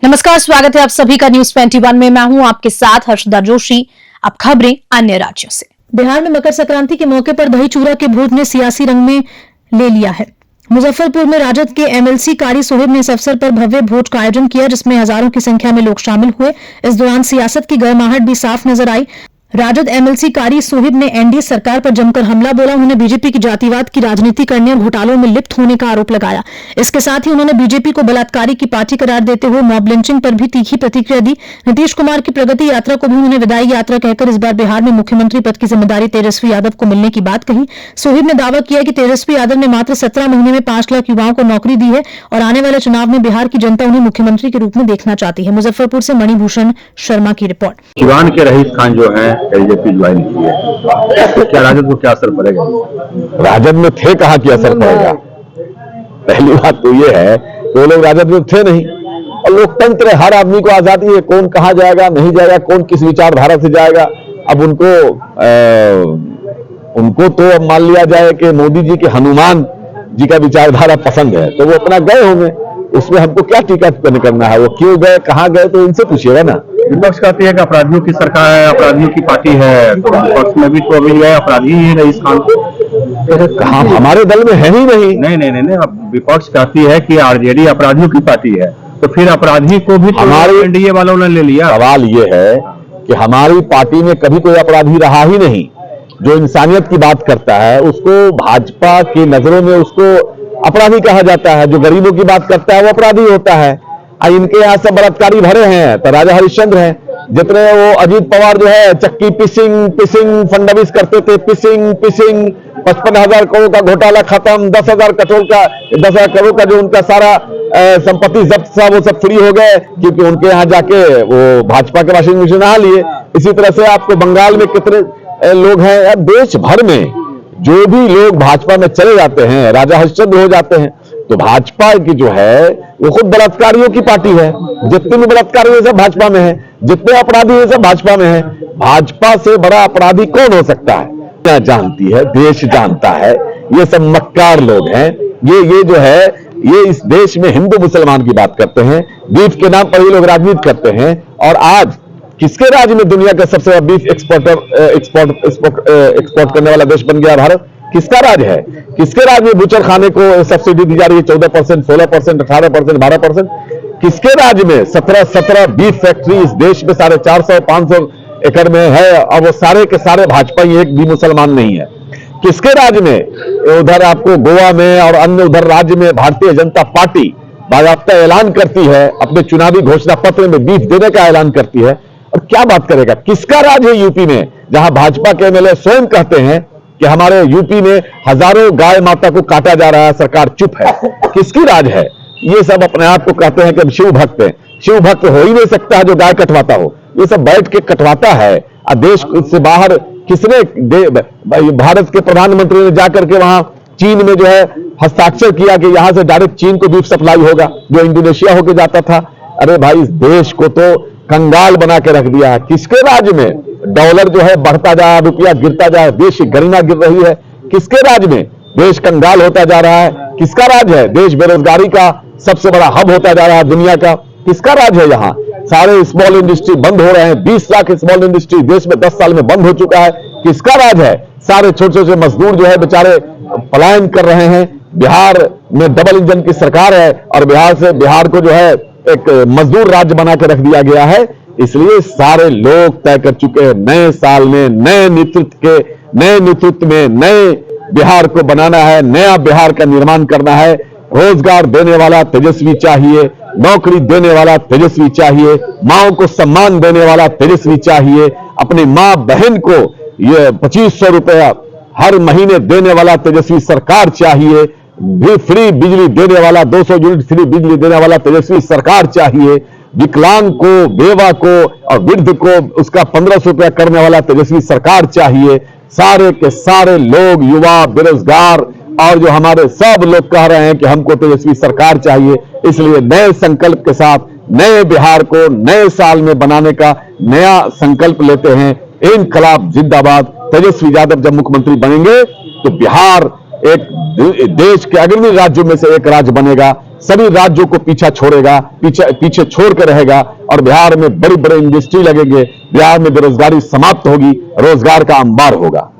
नमस्कार, स्वागत है आप सभी का न्यूज 21 में। मैं हूं आपके साथ हर्षदा जोशी। अब खबरें अन्य राज्यों से। बिहार में मकर संक्रांति के मौके पर दही चूड़ा के भोज ने सियासी रंग में ले लिया है। मुजफ्फरपुर में राजद के एमएलसी कारी सोहेब ने इस अवसर पर भव्य भोज का आयोजन किया, जिसमें हजारों की संख्या में लोग शामिल हुए। इस दौरान सियासत की गर्माहट भी साफ नजर आई। राजद एमएलसी कारी सोहेब ने एनडीए सरकार पर जमकर हमला बोला। उन्होंने बीजेपी की जातिवाद की राजनीति करने और घोटालों में लिप्त होने का आरोप लगाया। इसके साथ ही उन्होंने बीजेपी को बलात्कारी की पार्टी करार देते हुए मॉब लिंचिंग पर भी तीखी प्रतिक्रिया दी। नीतीश कुमार की प्रगति यात्रा को भी उन्होंने विदाई यात्रा कहकर इस बार बिहार में मुख्यमंत्री पद की जिम्मेदारी तेजस्वी यादव को मिलने की बात कही। सोहेब ने दावा किया कि तेजस्वी यादव ने मात्र 17 महीने में 5 लाख युवाओं को नौकरी दी है और आने वाले चुनाव में बिहार की जनता उन्हें मुख्यमंत्री के रूप में देखना चाहती है। मुजफ्फरपुर से मणिभूषण शर्मा की रिपोर्ट। ईरान के रईस खान जो है एलजेपी ज्वाइन की है, क्या राजद को क्या असर पड़ेगा? राजद में थे, कहा कि असर पड़ेगा। पहली बात तो ये है वो लोग राजद में थे नहीं, और लोकतंत्र है, हर आदमी को आजादी है, कौन कहां जाएगा नहीं जाएगा, कौन किस विचारधारा से जाएगा। अब उनको तो अब मान लिया जाए कि मोदी जी के हनुमान जी का विचारधारा पसंद है तो वो अपना गए होंगे, उसमें हमको क्या टीका करना है, वो क्यों गए कहां गए तो इनसे पूछिएगा ना। विपक्ष कहती है कि अपराधियों की सरकार है, अपराधियों की पार्टी है, तो विपक्ष में भी तो अभी है अपराधी ही रईस खान। कहां, हमारे दल में है ही नहीं। नहीं, अब विपक्ष कहती है कि आरजेडी अपराधियों की पार्टी है, तो फिर अपराधी को भी हमारे एनडीए वालों ने ले लिया। सवाल ये है कि हमारी पार्टी में कभी कोई अपराधी रहा ही नहीं। जो इंसानियत की बात करता है उसको भाजपा की नजरों में उसको अपराधी कहा जाता है, जो गरीबों की बात करता है वो अपराधी होता है। इनके यहाँ सब बलात्कारी भरे हैं तो राजा हरिश्चंद्र हैं, जितने वो अजीत पवार जो है चक्की पिसिंग फंडविस करते थे, पिसिंग 55,000 करोड़ का घोटाला खत्म, 10,000 करोड़ का जो उनका सारा संपत्ति जब्त था वो सब फ्री हो गए, क्योंकि उनके यहाँ जाके वो भाजपा के वाशिंग मशीन नहा लिए। इसी तरह से आपको बंगाल में कितने लोग हैं, देश भर में जो भी लोग भाजपा में चले जाते हैं राजा हरिश्चंद्र हो जाते हैं। तो भाजपा की जो है वो खुद बलात्कारियों की पार्टी है, जितने भी बलात्कारी है सब भाजपा में है, जितने अपराधी है सब भाजपा में है। भाजपा से बड़ा अपराधी कौन हो सकता है? क्या जानती है, देश जानता है, ये सब मक्कार लोग हैं। ये जो है ये इस देश में हिंदू मुसलमान की बात करते हैं, बीफ के नाम पर ये लोग राजनीति करते हैं। और आज किसके राज्य में दुनिया का सबसे बड़ा बीफ एक्सपोर्ट करने वाला देश बन गया भारत? किसका राज है? किसके राज्य में बूचर खाने को सब्सिडी दी जा रही है 14%, 16%, 18%, 12%? किसके राज्य में 17 बीफ फैक्ट्री इस देश में 450-500 एकड़ में है और वो सारे के सारे भाजपा ही, एक भी मुसलमान नहीं है? किसके राज्य में? उधर आपको गोवा में और अन्य उधर राज्य में भारतीय जनता पार्टी बाकायदा ऐलान करती है, अपने चुनावी घोषणा पत्र में बीफ देने का ऐलान करती है। और क्या बात करेगा? किसका राज है यूपी में, जहां भाजपा के एमएलए स्वयं कहते हैं कि हमारे यूपी में हजारों गाय माता को काटा जा रहा है, सरकार चुप है? किसकी राज है? ये सब अपने आप को कहते हैं कि हम शिव भक्त हैं। शिव भक्त हो ही नहीं सकता है जो गाय कटवाता हो, ये सब बैठ के कटवाता है। देश से बाहर किसने, भारत के प्रधानमंत्री ने जाकर के वहां चीन में जो है हस्ताक्षर किया कि यहां से डायरेक्ट चीन को बीफ सप्लाई होगा, जो इंडोनेशिया होकर जाता था। अरे भाई, इस देश को तो कंगाल बना के रख दिया है। किसके राज्य में डॉलर जो है बढ़ता जा रहा है, रुपया गिरता जा रहा है, देश की गरिमा गिर रही है? किसके राज्य में देश कंगाल होता जा रहा है? किसका राज है? देश बेरोजगारी का सबसे बड़ा हब होता जा रहा है दुनिया का। किसका राज है? यहाँ सारे स्मॉल इंडस्ट्री बंद हो रहे हैं, 20 लाख स्मॉल इंडस्ट्री देश में 10 साल में बंद हो चुका है। किसका राज है? सारे छोटे छोटे मजदूर जो है बेचारे पलायन कर रहे हैं। बिहार में डबल इंजन की सरकार है और बिहार को जो है एक मजदूर राज्य बना के रख दिया गया है। इसलिए सारे लोग तय कर चुके हैं, नए साल में नए नेतृत्व में नए बिहार को बनाना है, नया बिहार का निर्माण करना है। रोजगार देने वाला तेजस्वी चाहिए, नौकरी देने वाला तेजस्वी चाहिए, माओ को सम्मान देने वाला तेजस्वी चाहिए, अपनी मां बहन को ये 2500 रुपया हर महीने देने वाला तेजस्वी सरकार चाहिए, भी फ्री बिजली देने वाला 200 यूनिट फ्री बिजली देने वाला तेजस्वी सरकार चाहिए, विकलांग को, बेवा को और वृद्ध को उसका 1500 रुपया करने वाला तेजस्वी सरकार चाहिए। सारे के सारे लोग, युवा, बेरोजगार और जो हमारे सब लोग कह रहे हैं कि हमको तेजस्वी सरकार चाहिए। इसलिए नए संकल्प के साथ नए बिहार को नए साल में बनाने का नया संकल्प लेते हैं। इनकलाब जिंदाबाद। तेजस्वी यादव जब मुख्यमंत्री बनेंगे तो बिहार एक देश के अग्रणी राज्यों में से एक राज्य बनेगा, सभी राज्यों को पीछे छोड़ कर रहेगा और बिहार में बड़ी बड़ी इंडस्ट्री लगेंगे, बिहार में बेरोजगारी समाप्त होगी, रोजगार का अंबार होगा।